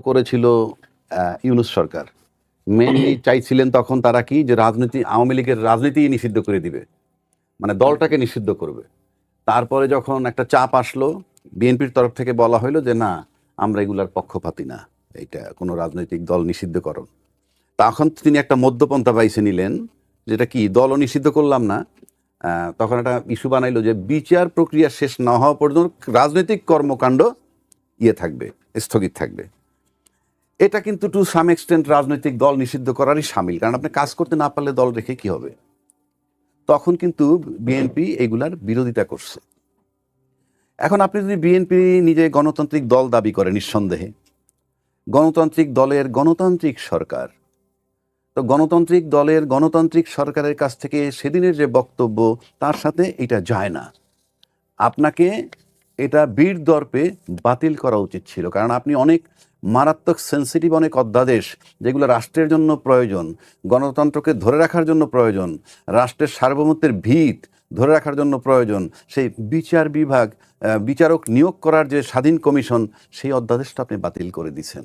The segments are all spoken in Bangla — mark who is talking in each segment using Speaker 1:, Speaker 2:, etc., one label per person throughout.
Speaker 1: করেছিল ইউনূস সরকার। মেইনলি চাইছিলেন তখন তারা কি যে রাজনীতি, আওয়ামী লীগের রাজনীতি নিষিদ্ধ করে দিবে, মানে দলটাকে নিষিদ্ধ করবে। তারপরে যখন একটা চাপ আসলো বিএনপির তরফ থেকে বলা হলো যে না, আমরা এগুলার পক্ষপাতী না, এটা কোনো রাজনৈতিক দল নিষিদ্ধকরণ। তখন তিনি একটা মধ্যপন্থা বাইছে নিলেন, যেটা কি দলও নিষিদ্ধ করলাম না, তখন একটা ইস্যু বানাইলো যে বিচার প্রক্রিয়া শেষ না হওয়া পর্যন্ত রাজনৈতিক কর্মকাণ্ড থাকবে, স্থগিত থাকবে। এটা কিন্তু টু সাম এক্সটেন্ট রাজনৈতিক দল নিষিদ্ধ করারই সামিল, কারণ আপনি কাজ করতে না পারলে দল রেখে কি হবে। তখন কিন্তু বিএনপি এগুলার বিরোধিতা করছে। এখন আপনি যদি বিএনপি নিজে গণতান্ত্রিক দল দাবি করে, নিঃসন্দেহে গণতান্ত্রিক দলের গণতান্ত্রিক সরকার, তো গণতান্ত্রিক দলের গণতান্ত্রিক সরকারের কাছ থেকে সেদিনের যে বক্তব্য তার সাথে এটা যায় না। আপনাকে এটা বীর দর্পে বাতিল করা উচিত ছিল, কারণ আপনি অনেক মারাত্মক সেন্সিটিভ অনেক অধ্যাদেশ যেগুলো রাষ্ট্রের জন্য প্রয়োজন, গণতন্ত্রকে ধরে রাখার জন্য প্রয়োজন, রাষ্ট্রের সার্বভৌমত্বের ভিত ধরে রাখার জন্য প্রয়োজন, সেই বিচার বিভাগ, বিচারক নিয়োগ করার যে স্বাধীন কমিশন, সেই অধ্যাদেশটা আপনি বাতিল করে দিয়েছেন।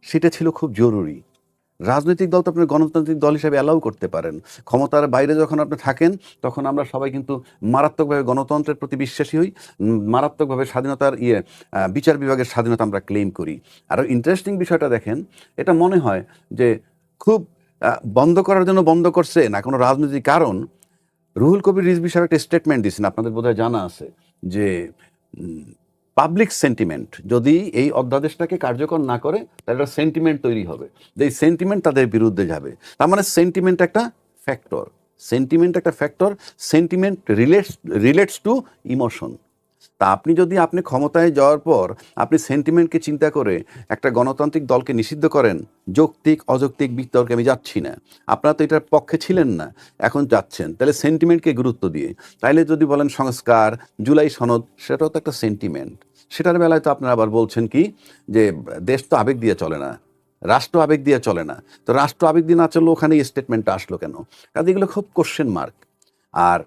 Speaker 1: সেটা ছিল খুব জরুরি। রাজনৈতিক দল তো আপনি গণতান্ত্রিক দল হিসেবে অ্যালাউ করতে পারেন। ক্ষমতার বাইরে যখন আপনি থাকেন তখন আমরা সবাই কিন্তু মারাত্মকভাবে গণতন্ত্রের প্রতি বিশ্বাসী হই, মারাত্মকভাবে স্বাধীনতার বিচার বিভাগের স্বাধীনতা আমরা ক্লেম করি। আরও ইন্টারেস্টিং বিষয়টা দেখেন, এটা মনে হয় যে খুব বন্ধ করার জন্য বন্ধ করছে না কোনো রাজনৈতিক কারণ। রুহুল কবির রিজভী সাহেব একটা স্টেটমেন্ট দিয়েছেন, আপনাদের বোধহয় জানা আছে, যে পাবলিক সেন্টিমেন্ট যদি এই অধ্যাদেশটাকে কার্যকর না করে তাহলে একটা সেন্টিমেন্ট তৈরি হবে, যে এই সেন্টিমেন্ট তাদের বিরুদ্ধে যাবে। তার মানে সেন্টিমেন্ট একটা factor, sentiment relates to emotion. তা আপনি যদি আপনি ক্ষমতায় যাওয়ার পর আপনি সেন্টিমেন্টকে চিন্তা করে একটা গণতান্ত্রিক দলকে নিষিদ্ধ করেন, যৌক্তিক অযৌক্তিক বিতর্কে আমি যাচ্ছি না, আপনারা তো এটার পক্ষে ছিলেন না, এখন যাচ্ছেন, তাহলে সেন্টিমেন্টকে গুরুত্ব দিয়ে। তাইলে যদি বলেন সংস্কার, জুলাই সনদ, সেটাও তো একটা সেন্টিমেন্ট। সেটার বেলায় তো আপনারা আবার বলছেন কি যে দেশ তো আবেগ দিয়ে চলে না, রাষ্ট্র আবেগ দিয়ে চলে না, তো রাষ্ট্র আবেগ দিয়ে না চললে ওখানে এই স্টেটমেন্টটা আসলো কেন? কাজে এগুলো খুব কোশ্চেন মার্ক। আর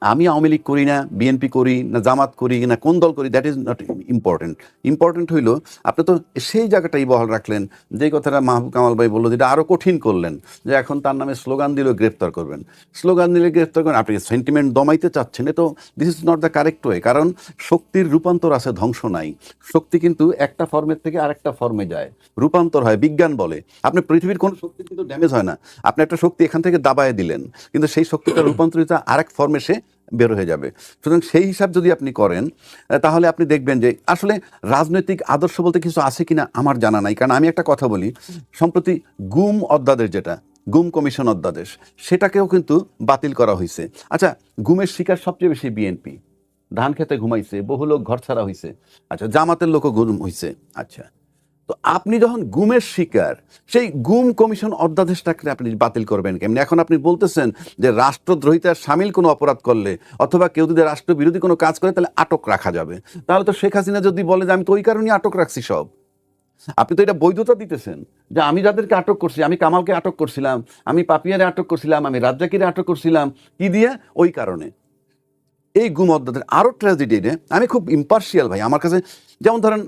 Speaker 1: আমি আওয়ামী লীগ করি না, বিএনপি করি না, জামাত করি না, কোন দল করি, that is not important. Important হইল আপনি তো সেই জায়গাটাই বহাল রাখলেন, যেই কথাটা মাহবুব কামাল ভাই বললো, যেটা আরও কঠিন করলেন, যে এখন তার নামে স্লোগান দিলেও গ্রেপ্তার করবেন, স্লোগান দিলে গ্রেপ্তার করবেন। আপনি সেন্টিমেন্ট দমাইতে চাচ্ছেন, তো this is not the correct way. কারণ শক্তির রূপান্তর আছে, ধ্বংস নাই। শক্তি কিন্তু একটা ফর্মের থেকে আরেকটা ফর্মে যায়, রূপান্তর হয়, বিজ্ঞান বলে। আপনি পৃথিবীর কোনো শক্তি কিন্তু ড্যামেজ হয় না। আপনি একটা শক্তি এখান থেকে দাবায় দিলেন, কিন্তু সেই শক্তিটা রূপান্তরিত আরেক ফর্মে সে বের হয়ে যাবে। সুতরাং সেই হিসাব যদি আপনি করেন তাহলে আপনি দেখবেন যে আসলে রাজনৈতিক আদর্শ বলতে কিছু আছে কিনা আমার জানা নাই। কারণ আমি একটা কথা বলি, সম্প্রতি গুম অধ্যাদেশ, যেটা গুম কমিশন অধ্যাদেশ, সেটাকেও কিন্তু বাতিল করা হয়েছে। আচ্ছা, গুমের শিকার সবচেয়ে বেশি বিএনপি, ধান খেতে ঘুমাইছে, বহু লোক ঘর ছাড়া হয়েছে। আচ্ছা, জামাতের লোকও গুম হয়েছে। আচ্ছা, তো আপনি যখন গুমের শিকার, সেই গুম কমিশন অধ্যাদেশটাকে আপনি বাতিল করবেন কেমনি? এখন আপনি বলতেছেন যে রাষ্ট্রদ্রোহিতার সামিল কোনো অপরাধ করলে অথবা কেউ যদি রাষ্ট্রবিরোধী কোনো কাজ করে তাহলে আটক রাখা যাবে। তাহলে তো শেখ হাসিনা যদি বলে যে আমি তো ওই কারণেই আটক রাখছি সব, আপনি তো এটা বৈধতা দিতেছেন যে আমি যাদেরকে আটক করছি, আমি কামালকে আটক করছিলাম, আমি পাপিয়ারে আটক করছিলাম, আমি রাজ্জাকিরে আটক করছিলাম, কি দিয়ে? ওই কারণে। এই গুম অধ্যাদেশ আরও ট্র্যাজেডি। আমি খুব ইম্পার্শিয়াল ভাই, আমার কাছে যেমন ধরেন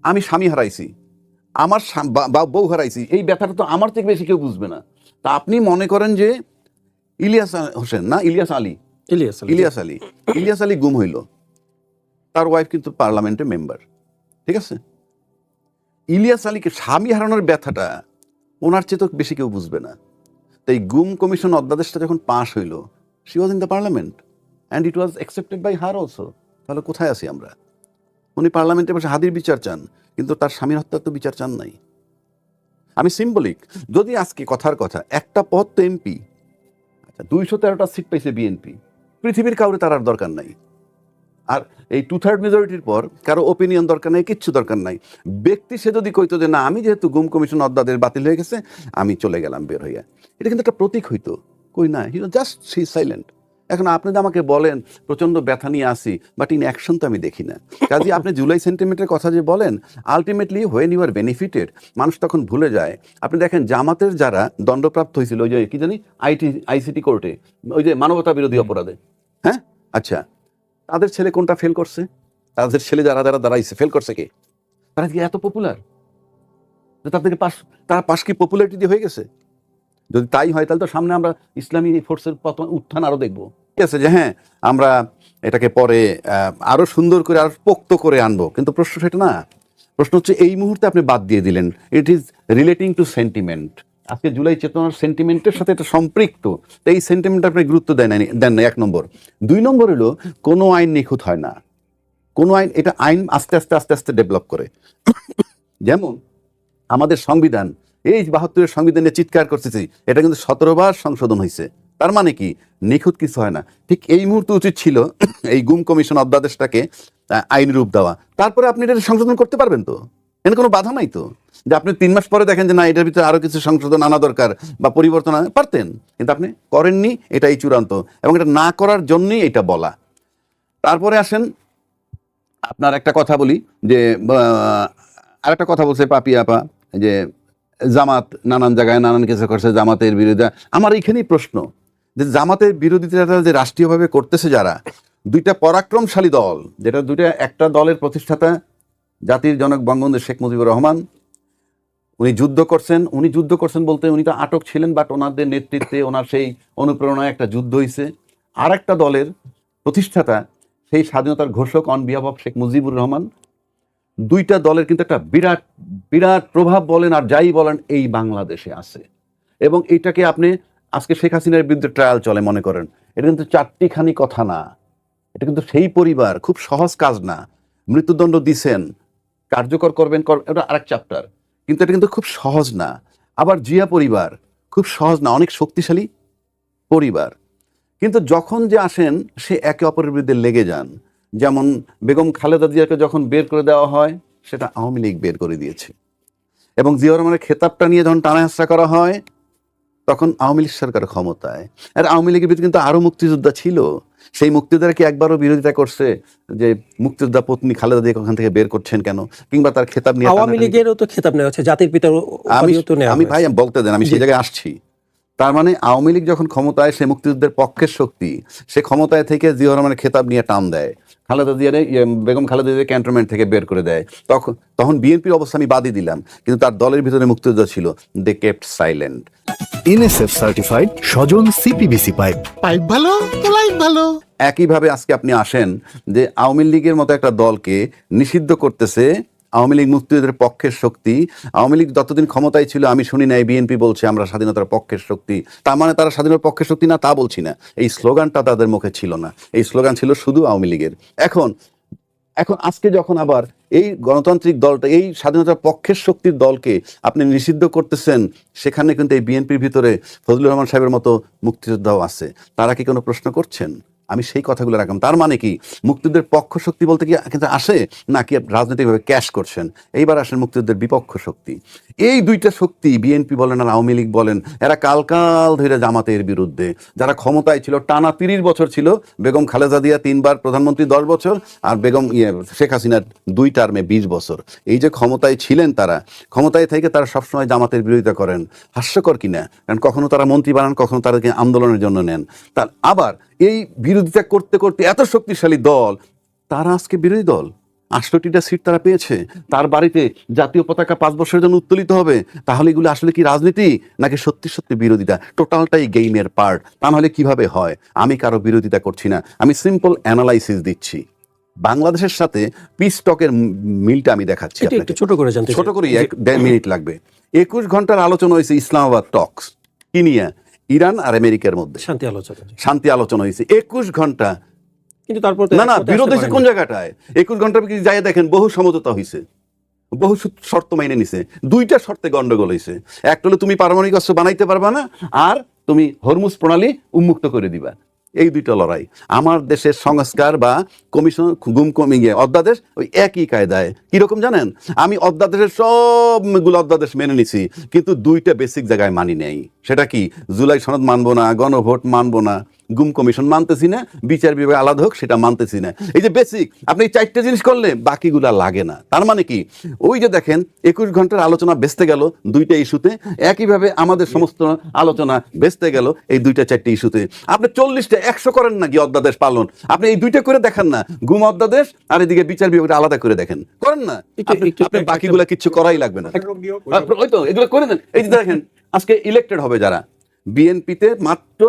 Speaker 1: আমি স্বামী হারাইছি, আমার বউ হারাইছি, এই ব্যথাটা তো আমার থেকে বেশি কেউ বুঝবে না। তা আপনি মনে করেন যে ইলিয়াস হোসেন না, ইলিয়াস আলী গুম হইল, তার ওয়াইফ কিন্তু পার্লামেন্টের মেম্বার, ঠিক আছে? ইলিয়াস আলীকে স্বামী হারানোর ব্যথাটা ওনার চেয়ে তো বেশি কেউ বুঝবে না। তাই গুম কমিশন অধ্যাদেশটা যখন পাশ হইল, she was in the parliament and it was accepted by her also. তাহলে কোথায় আছি আমরা? উনি পার্লামেন্টে বসে হাদির বিচার চান, কিন্তু তার স্বামীর হত্যার তো বিচার চান নাই। আমি সিম্বলিক, যদি আজকে কথার কথা একটা পদ তো এমপি, আচ্ছা 213টা সিট পাইছে বিএনপি, পৃথিবীর কাউরে তার আর দরকার নাই। আর এই 2/3 মেজরিটির পর কারো ওপিনিয়ন দরকার নাই, কিচ্ছু দরকার নাই। ব্যক্তি সে যদি কইতো যে না, আমি যেহেতু গুম কমিশন অধ্যাদেশ বাতিল হয়ে গেছে, আমি চলে গেলাম বের হইয়া, এটা কিন্তু একটা প্রতীক হইতো। কই না, হি জাস্ট সি সাইলেন্ট। এখন আপনি তো আমাকে বলেন প্রচন্ড ব্যথা নিয়ে আসি, বাট ইন অ্যাকশন তো আমি দেখি না। কাজে আপনি জুলাই সেন্টিমেন্টের কথা যে বলেন, ultimately when you are benefited, মানুষ তখন ভুলে যায়। আপনি দেখেন জামাতের যারা দণ্ডপ্রাপ্ত হয়েছিল, ওই যে কি জানি আইসিটি কোর্টে, ওই যে মানবতা বিরোধী অপরাধে, হ্যাঁ, আচ্ছা, তাদের ছেলে কোনটা ফেল করছে? তাদের ছেলে যারা যারা দাঁড়াইছে ফেল করছে কে? তারা কি এত পপুলার যে তাদেরকে তারা পাশ কি পপুলারিটি দিয়ে হয়ে গেছে? যদি তাই হয় তাহলে তো সামনে আমরা ইসলামী ফোর্সের উত্থান আরো দেখবো। ঠিক আছে যে হ্যাঁ আমরা এটাকে পরে আরো সুন্দর করে আরো পোক্ত করে আনবো, কিন্তু প্রশ্ন সেটা না। প্রশ্ন হচ্ছে এই মুহূর্তে আপনি বাদ দিয়ে দিলেন। It is relating to sentiment. আজকে জুলাই চেতনার সেন্টিমেন্টের সাথে এটা সম্পৃক্ত, তো এই সেন্টিমেন্ট আপনি গুরুত্ব দেন না, 1 নম্বর। 2 নম্বর হলো কোনো আইন নিখুঁত হয় না, কোনো আইন, এটা আইন আস্তে আস্তে আস্তে আস্তে ডেভেলপ করে। যেমন আমাদের সংবিধান, এই 72-এর সংবিধানে চিৎকার করতেছি, এটা কিন্তু 17 বার সংশোধন হয়েছে। তার মানে কি নিখুঁত কিছু হয় না। ঠিক এই মুহূর্তে উচিত ছিল এই গুম কমিশন অধ্যাদেশটাকে আইন রূপ দেওয়া, তারপরে আপনি এটা সংশোধন করতে পারবেন তো, এখানে কোনো বাধা নাই তো। যে আপনি 3 মাস পরে দেখেন যে না এটার ভিতরে আরো কিছু সংশোধন আনা দরকার বা পরিবর্তন আনা, পারতেন, কিন্তু আপনি করেননি, এটাই চূড়ান্ত, এবং এটা না করার জন্যই এটা বলা। তারপরে আসেন আপনার একটা কথা বলি যে আরেকটা কথা বলছে পাপি আপা যে জামাত নানান জায়গায় নানান কিছু করছে, জামাতের বিরোধিতা। আমার এইখানেই প্রশ্ন যে জামাতের বিরোধিতাটা যে রাষ্ট্রীয়ভাবে করতেছে যারা, 2টা পরাক্রমশালী দল, যেটা একটা দলের প্রতিষ্ঠাতা জাতির জনক বঙ্গবন্ধু শেখ মুজিবুর রহমান, উনি যুদ্ধ করছেন বলতে উনি তো আটক ছিলেন, বাট ওনাদের নেতৃত্বে ওনার সেই অনুপ্রেরণায় একটা যুদ্ধ হয়েছে। আর একটা দলের প্রতিষ্ঠাতা সেই স্বাধীনতার ঘোষক on behalf of Sheikh Mujibur Rahman. 2টা দলের কিন্তু একটা বিরাট বিরাট প্রভাব বলেন আর যাই বলেন এই বাংলাদেশে আছে। এবং এটাকে আপনি আজকে শেখ হাসিনার বিরুদ্ধে ট্রায়াল চলে মনে করেন, এটা কিন্তু 4টিখানি কথা না, এটা কিন্তু সেই পরিবার, খুব সহজ কাজ না। মৃত্যুদণ্ড দিছেন, কার্যকর করবেন, এটা আরেক চ্যাপ্টার, কিন্তু এটা কিন্তু খুব সহজ না। আবার জিয়া পরিবার খুব সহজ না, অনেক শক্তিশালী পরিবার, কিন্তু যখন যে আসেন সে একে অপরের বিরুদ্ধে লেগে যান। যেমন বেগম খালেদা জিয়াকে যখন বের করে দেওয়া হয়, সেটা আওয়ামী লীগ বের করে দিয়েছে, এবং জিয়া রহমানের খেতাবটা নিয়ে যখন টানাহেঁচড়া করা হয় তখন আওয়ামী লীগ সরকার ক্ষমতায়। আর আওয়ামী লীগের ভিতরে কিন্তু আরো মুক্তিযোদ্ধা ছিল, সেই মুক্তিযোদ্ধারা কি একবারও বিরোধিতা করছে যে মুক্তিযোদ্ধা পত্নী খালেদা জিয়াকে ওখান থেকে বের করছেন কেন, কিংবা তার খেতাব নিয়ে?
Speaker 2: আওয়ামী লীগেরও তো খেতাব নেওয়া হচ্ছে, জাতির পিতার
Speaker 1: আমি ভাই বলতে দেন, আমি সেই জায়গায় আসছি। তার মানে আওয়ামী লীগ যখন ক্ষমতায়, সে মুক্তিযুদ্ধের পক্ষের শক্তি, সে ক্ষমতায় থেকে জিয়া রহমানের খেতাব নিয়ে টান দেয়, খালেদা জিয়ারে বেগম খালেদা জিয়া ক্যান্টনমেন্ট থেকে বের করে দেয়। তখন বিএনপির অবস্থা আমি বাদই দিলাম, কিন্তু তার দলের ভিতরে মুক্তিযোদ্ধা ছিল, দে কেপ্ট সাইলেন্ট।
Speaker 3: এনএসএফ সার্টিফাইড স্বজন সিপিবিসি পাইপ,
Speaker 4: পাইপ ভালো তো লাইফ ভালো।
Speaker 1: একইভাবে আজকে আপনি আসেন যে আওয়ামী লীগের মতো একটা দলকে নিষিদ্ধ করতেছে। আওয়ামী লীগ মুক্তিযুদ্ধের পক্ষের শক্তি। আওয়ামী লীগ যতদিন ক্ষমতায় ছিল আমি শুনি নাই বিএনপি বলছে আমরা স্বাধীনতার পক্ষের শক্তি। তার মানে তারা স্বাধীনতার পক্ষের শক্তি না, তা বলছি না। এই স্লোগানটা তাদের মুখে ছিল না, এই স্লোগান ছিল শুধু আওয়ামী লীগের। এখন আজকে যখন আবার এই গণতান্ত্রিক দলটা, এই স্বাধীনতার পক্ষের শক্তির দলকে আপনি নিষিদ্ধ করতেছেন, সেখানে কিন্তু এই বিএনপির ভিতরে ফজলুর রহমান সাহেবের মতো মুক্তিযোদ্ধাও আছে। তারা কি কোনো প্রশ্ন করছেন? আমি সেই কথাগুলো রাখলাম। তার মানে কি মুক্তিযুদ্ধের পক্ষ শক্তি বলতে কি কিন্তু আসে নাকি রাজনৈতিকভাবে ক্যাশ করছেন? এইবার আসেন মুক্তিযুদ্ধের বিপক্ষ শক্তি। এই 2টা শক্তি, বিএনপি বলেন আর আওয়ামী লীগ বলেন, এরা কাল ধরে জামাতের বিরুদ্ধে। যারা ক্ষমতায় ছিল টানা 30 বছর ছিল, বেগম খালেদা জিয়া 3 বার প্রধানমন্ত্রী 10 বছর, আর বেগম শেখ হাসিনার 2 টার্মে 20 বছর। এই যে ক্ষমতায় ছিলেন, তারা ক্ষমতায় থেকে তারা সবসময় জামাতের বিরোধিতা করেন। হাস্যকর কিনা? কারণ কখনো তারা মন্ত্রী বানান, কখনো তাদেরকে আন্দোলনের জন্য নেন। তার আবার এই বিরোধিতা করতে করতে এত শক্তিশালী দল, তারা আজকে বিরোধী দল। 68টা সিট তারা পেয়েছে, তার বাড়িতে জাতীয় পতাকা 5 বছরের জন্য উত্তোলিত হবে। তাহলে এগুলো আসলে কি রাজনীতি নাকি সত্যি সত্যি বিরোধিতা? টোটালটাই গেইমের পার্ট। তা নাহলে কিভাবে হয়? আমি কারো বিরোধিতা করছি না, আমি সিম্পল অ্যানালাইসিস দিচ্ছি। বাংলাদেশের সাথে পিস টকের মিলটা আমি দেখাচ্ছি আপনাকে।
Speaker 2: ছোট করে
Speaker 1: 1.5 মিনিট লাগবে। 21 ঘন্টার আলোচনা হয়েছে ইসলামাবাদ টকস কি নিয়ে? ইরান আর আমেরিকার মধ্যে শান্তি আলোচনা হয়েছে 21 ঘন্টা।
Speaker 2: কিন্তু তারপর
Speaker 1: না বিরোধ হয়েছে কোন জায়গাটায়? 21 ঘন্টার কি যাই দেখেন, বহু সমঝোতা হয়েছে, বহু শর্ত মাইনে নিছে। 2টা শর্তে গন্ডগোল হয়েছে। একটা হলো তুমি পারমাণবিক অস্ত্র বানাইতে পারবা না, আর তুমি হরমুজ প্রণালী উন্মুক্ত করে দিবা। এই 2টা লড়াই। আমার দেশের সংস্কার বা কমিশন অধ্যাদেশ ওই একই কায়দায়। কিরকম জানেন? আমি অধ্যাদেশের সবগুলো অধ্যাদেশ মেনে নিছি, কিন্তু 2টা বেসিক জায়গায় মানি নেই। সেটা কি? জুলাই সনদ মানবো না, গণভোট মানবো না। গুম কমিশন মানতেছি না, বিচার বিভাগ আলাদা হোক সেটা মানতেছি না। এই যে বেসিক আপনি এই 4টে জিনিস করলে বাকিগুলা লাগে না। তার মানে কি, ওই যে দেখেন 21 ঘন্টার আলোচনা বেচতে গেল 2টা ইস্যুতে, একইভাবে আমাদের সমস্ত আলোচনা বেচতে গেল এই 2-4টে ইস্যুতে। আপনি 40টা 100 করেন না কি অধ্যাদেশ পালন, আপনি এই 2টা করে দেখেন না, গুম অধ্যাদেশ আর এদিকে বিচার বিভাগটা আলাদা করে দেখেন, করেন না, আপনি বাকিগুলা কিচ্ছু করাই লাগবে না। ওই তো এগুলো করে দেন। এই যে দেখেন আজকে ইলেক্টেড হবে যারা, বিএনপিতে মাত্র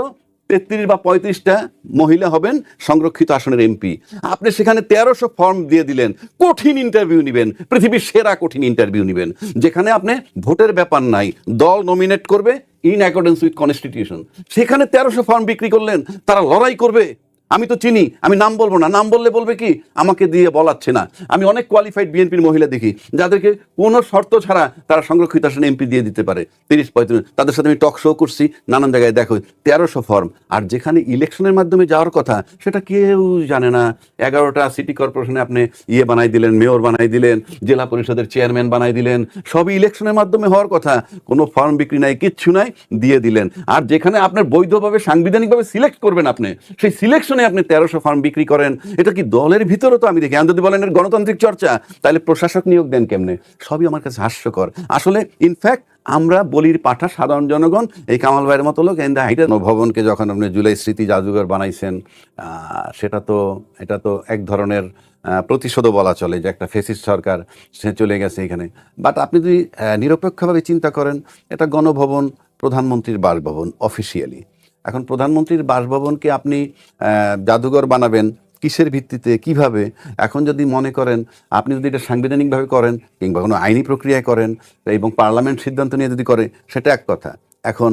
Speaker 1: 33 বা 35টা মহিলা হবেন সংরক্ষিত আসনের এমপি। আপনি সেখানে 1300 ফর্ম দিয়ে দিলেন, কঠিন ইন্টারভিউ নেবেন, পৃথিবীর সেরা কঠিন ইন্টারভিউ নেবেন, যেখানে আপনি ভোটের ব্যাপার নাই, দল নমিনেট করবে ইন অ্যাকর্ডেন্স উইথ কনস্টিটিউশন। সেখানে 1300 ফর্ম বিক্রি করলেন, তারা লড়াই করবে। আমি তো চিনি, আমি নাম বলবো না, নাম বললে বলবে কি আমাকে দিয়ে বলাচ্ছে না। আমি অনেক কোয়ালিফাইড বিএনপির মহিলা দেখি যাদেরকে কোনো শর্ত ছাড়া তারা সংরক্ষিত আসনে এমপি দিয়ে দিতে পারে 30-35। তাদের সাথে আমি টক শো করছি, নানান জায়গায় দেখো 1300 ফর্ম। আর যেখানে ইলেকশনের মাধ্যমে যাওয়ার কথা সেটা কেউ জানে না। 11টা সিটি কর্পোরেশনে আপনি বানাই দিলেন, মেয়র বানাই দিলেন, জেলা পরিষদের চেয়ারম্যান বানাই দিলেন, সবই ইলেকশনের মাধ্যমে হওয়ার কথা, কোনো ফর্ম বিক্রি নাই, কিচ্ছু নাই, দিয়ে দিলেন। আর যেখানে আপনার বৈধভাবে সাংবিধানিকভাবে সিলেক্ট করবেন আপনি, সেই সিলেকশন আপনি 1300 ফর্ম বিক্রি করেন। এটা কি দলের ভিতরে? তো আমি দেখি, যদি বলেন এর গণতান্ত্রিক চর্চা, তাহলে প্রশাসক নিয়োগ দেন কেমনে? সবই আমার কাছে হাস্যকর। আসলে ইনফ্যাক্ট আমরা বলির পাঠা সাধারণ জনগণ, এই কামাল ভাইয়ের মতো লোক ভবনকে যখন আপনি জুলাই স্মৃতি জাদুঘর বানাইছেন, এটা তো এক ধরনের প্রতিশোধও বলা চলে, যে একটা ফেসিস্ট সরকার সে চলে গেছে এখানে। বাট আপনি যদি নিরপেক্ষভাবে চিন্তা করেন, এটা গণভবন, প্রধানমন্ত্রীর বাসভবন অফিসিয়ালি। এখন প্রধানমন্ত্রীর বাসভবনকে আপনি জাদুঘর বানাবেন কিসের ভিত্তিতে, কিভাবে? এখন যদি মনে করেন আপনি যদি এটা সাংবিধানিকভাবে করেন কিংবা কোনো আইনি প্রক্রিয়ায় করেন এবং পার্লামেন্ট সিদ্ধান্ত নিয়ে যদি করে, সেটা এক কথা। এখন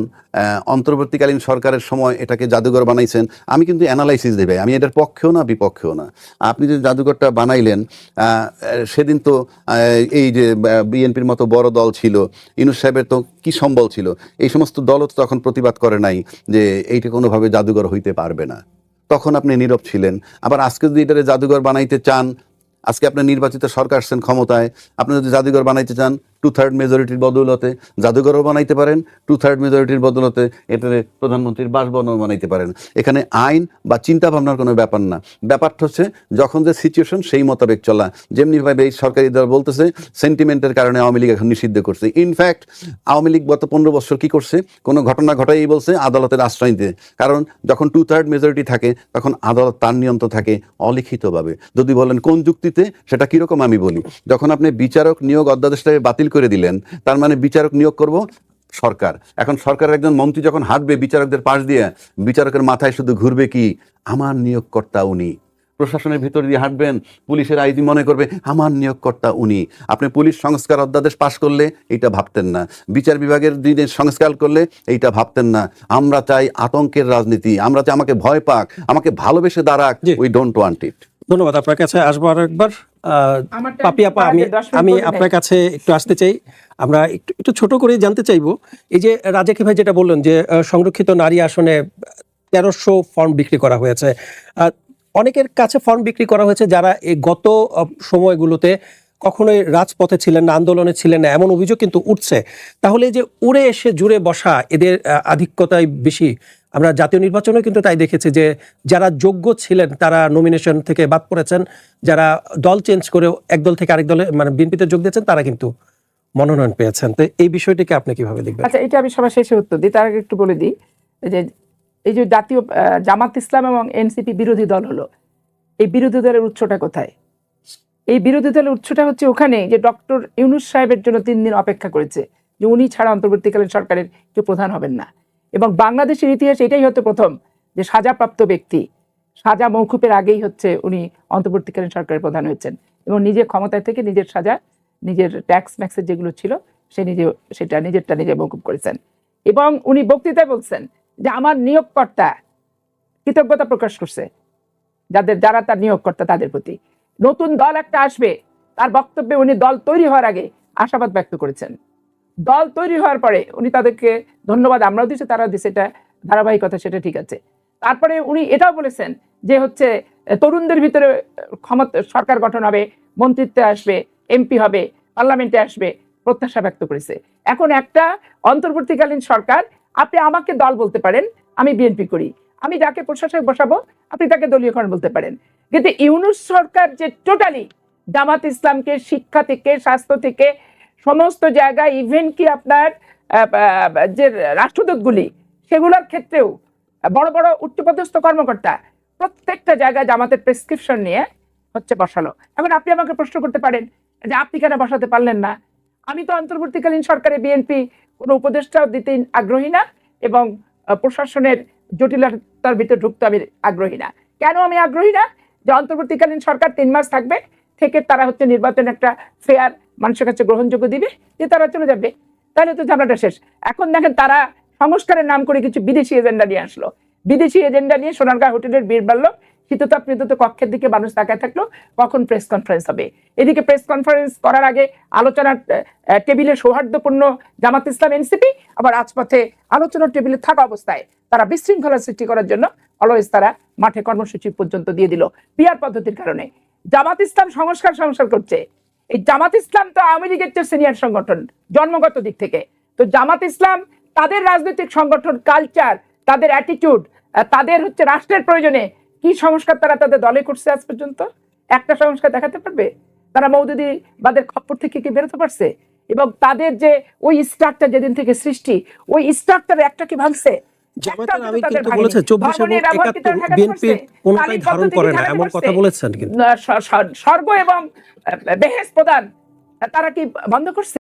Speaker 1: অন্তর্বর্তীকালীন সরকারের সময় এটাকে জাদুঘর বানাইছেন, আমি কিন্তু অ্যানালাইসিস দেবে, আমি এটার পক্ষেও না বিপক্ষেও না। আপনি যে জাদুঘরটা বানাইলেন, সেদিন তো এই যে বিএনপির মতো বড় দল ছিল, ইউনূস সাহেবের তো কি সম্বল ছিল, এই সমস্ত দলও তো তখন প্রতিবাদ করে নাই যে এইটা কোনোভাবে জাদুঘর হইতে পারবে না। তখন আপনি নীরব ছিলেন। আবার আজকে যদি এটারে জাদুঘর বানাইতে চান, আজকে আপনার নির্বাচিত সরকার আসছেন ক্ষমতায়, আপনি যদি জাদুঘর বানাইতে চান 2/3 মেজরিটির বদৌলতে জাদুঘরও বানাইতে পারেন, 2/3 মেজরিটির বদৌলতে এটারে প্রধানমন্ত্রীর বাসভবনও বানাইতে পারেন। এখানে আইন বা চিন্তা ভাবনার কোনো ব্যাপার না, ব্যাপারটা হচ্ছে যখন যে সিচুয়েশন সেই মোতাবেক চলা। যেমনিভাবে এই সরকারি দল বলতেছে সেন্টিমেন্টের কারণে আওয়ামী লীগ এখন নিষিদ্ধ করছে। ইনফ্যাক্ট আওয়ামী লীগ গত 15 বছর কি করছে, কোনো ঘটনা ঘটাই বলছে আদালতের আশ্রয় দিতে। কারণ যখন 2/3 মেজরিটি থাকে তখন আদালত তার নিয়ন্ত্রণ থাকে অলিখিতভাবে। যদি বলেন কোন যুক্তিতে, সেটা কীরকম আমি বলি, যখন আপনি বিচারক নিয়োগ অধ্যাদেশটাকে বাতিল করে দিলেন, তার মানে বিচারক নিয়োগ করব সরকার। এখন সরকারের একজন মন্ত্রী যখন হাঁটবে বিচারকদের পাশ দিয়ে, বিচারকের মাথায় শুধু ঘুরবে কি, আমার নিয়োগকর্তা উনি। প্রশাসনের ভিতর দিয়ে হাঁটবেন, পুলিশের আইজি মনে করবে আমার নিয়োগকর্তা উনি। আপনি পুলিশ সংস্কার অধ্যাদেশ পাশ করলে এইটা ভাবতেন না, বিচার বিভাগের দিনে সংস্কার করলে এইটা ভাবতেন না। আমরা চাই আতঙ্কের রাজনীতি, আমরা চাই আমাকে ভয় পাক, আমাকে ভালোবেসে দাঁড়াক, উই ডোন্ট ওয়ান্ট ইট।
Speaker 2: ধন্যবাদ। আপনার কাছে আসবো আর একবার। পাপি আপা, আমি আপনার কাছে একটু আসতে চাই। আমরা একটু ছোট করে জানতে চাইবো, এই যে রাজাকি ভাই যেটা বললেন যে সংরক্ষিত নারী আসনে 1300 ফর্ম বিক্রি করা হয়েছে, অনেকের কাছে ফর্ম বিক্রি করা হয়েছে যারা এই গত সময়গুলোতে কখনোই রাজপথে ছিলেন না, আন্দোলনে ছিলেন না, এমন অভিযোগ কিন্তু উঠছে। তাহলে যে উড়ে এসে জুড়ে বসা, এদের আধিক্যতাই বেশি। আমরা জাতীয় নির্বাচনে কিন্তু তাই দেখেছি যে যারা যোগ্য ছিলেন তারা নমিনেশন থেকে বাদ পড়েছেন, যারা দল চেঞ্জ করে এক দল থেকে আরেক দলে মানে বিএনপিতে যোগ দিয়েছেন তারা কিন্তু মনোনয়ন পেয়েছেন। তো এই বিষয়টিকে আপনি কিভাবে দেখবেন?
Speaker 5: আচ্ছা, এটা আমি সবার শেষে উত্তর দিই, তার আগে একটু বলে দিই যে এই যে জাতীয় জামাত ইসলাম এবং এনসিপি বিরোধী দল হলো, এই বিরোধী দলের উৎসটা কোথায়? এই বিরোধী দলের উৎসটা হচ্ছে ওখানে যে ডক্টর ইউনূস সাহেবের জন্য 3 দিন অপেক্ষা করেছে যে উনি ছাড়া অন্তর্বর্তীকালীন সরকারের কেউ প্রধান হবেন না। এবং বাংলাদেশের ইতিহাসে এটাই হতো প্রথম যে সাজাপ্রাপ্ত ব্যক্তি সাজা মওকুফের আগেই হচ্ছে উনি অন্তর্বর্তীকালীন সরকারের প্রধান হয়েছেন এবং নিজে ক্ষমতায় থেকে নিজের সাজা, নিজের ট্যাক্স ম্যাক্সের যেগুলো ছিল সে নিজেরটা নিজে মওকুফ করেছেন। এবং উনি বক্তৃতায় বলছেন যে আমার নিয়োগকর্তা কৃতজ্ঞতা প্রকাশ করছে যারা তার নিয়োগকর্তা তাদের প্রতি। নতুন দল একটা আসবে, তার বক্তব্যে উনি দল তৈরি হওয়ার আগে আশাবাদ ব্যক্ত করেছেন। দল তৈরি হওয়ার পরে উনি তাদেরকে ধন্যবাদ আমরাও দিচ্ছি, তারাও দিচ্ছে, এটা ধারাবাহিকতা, সেটা ঠিক আছে। তারপরে উনি এটাও বলেছেন যে হচ্ছে তরুণদের ভিতরে ক্ষমতা সরকার গঠন হবে, মন্ত্রিত্বে আসবে, এমপি হবে, পার্লামেন্টে আসবে, প্রত্যাশা ব্যক্ত করেছে। এখন একটা অন্তর্বর্তীকালীন সরকার, আপনি আমাকে দল বলতে পারেন, আমি বিএনপি করি, আমি যাকে প্রশাসক বসাবো আপনি তাকে দলীয়করণ বলতে পারেন, কিন্তু ইউনূস সরকার যে টোটালি জামাত ইসলামকে শিক্ষা থেকে স্বাস্থ্য থেকে সমস্ত জায়গায়, ইভেন কি আপনার যে রাষ্ট্রদূতগুলি সেগুলোর ক্ষেত্রেও বড় বড় উচ্চপদস্থ কর্মকর্তা প্রত্যেকটা জায়গায় জামাতের প্রেসক্রিপশন নিয়ে হচ্ছে বসালো। এখন আপনি আমাকে প্রশ্ন করতে পারেন যে আপনি কেন বসাতে পারলেন না? আমি তো অন্তর্বর্তীকালীন সরকারে বিএনপি কোনো উপদেষ্টাও দিতে আগ্রহী না এবং প্রশাসনের জটিলতার ভিতরে ঢুকতে আমি আগ্রহী না। কেন আমি আগ্রহী না? যে অন্তর্বর্তীকালীন সরকার 3 মাস থাকবে, থেকে তারা হচ্ছে নির্বাচন একটা ফেয়ার মানুষের কাছে গ্রহণযোগ্য দিবে, যে তারা চলে যাবে, তাহলে তো ঝামেলাটা শেষ। এখন দেখেন তারা সংস্কারের নাম করে কিছু বিদেশি এজেন্ডা নিয়ে আসলো, বিদেশি এজেন্ডা নিয়ে সোনারগাঁ হোটেলের ভিড় বাড়লো, শীততাপ নির্গত কক্ষের দিকে মানুষ তাকায় থাকলো কখন প্রেস কনফারেন্স হবে। এদিকে প্রেস কনফারেন্স করার আগে আলোচনার টেবিলে সৌহার্দ্যপূর্ণ জামাত ইসলাম এনসিপি, আবার রাজপথে আলোচনার টেবিলে থাকা অবস্থায় তারা বিশৃঙ্খলা সৃষ্টি করার জন্য অলওয়েজ তারা মাঠে কর্মসূচি পর্যন্ত দিয়ে দিল পিআর পদ্ধতির কারণে। জামাত ইসলাম সংস্কার করছে। এই জামাত ইসলাম তো আওয়ামী লীগের চেয়ে সিনিয়র সংগঠন জন্মগত দিক থেকে। তো জামাত ইসলাম তাদের রাজনৈতিক সংগঠন কালচার, তাদের অ্যাটিটিউড, তাদের হচ্ছে রাষ্ট্রের প্রয়োজনে কি সংস্কার তারা তাদের দলে করছে আজ পর্যন্ত? একটা সংস্কার দেখাতে পারবে? তারা মৌদুদিবাদের খপ্পর থেকে কি বেরোতে পারছে? এবং তাদের যে ওই স্ট্রাকচার যেদিন থেকে সৃষ্টি, ওই স্ট্রাকচার একটা কি ভাঙছে?
Speaker 2: জামাতের আমি কিন্তু বলেছে 24 এবং 71 বিএনপি কোনটাই ধারণ করে না এমন কথা বলেছেন, কিন্তু
Speaker 5: স্বর্গ এবং বেহেশত প্রদান তারা কি বন্ধ করছে?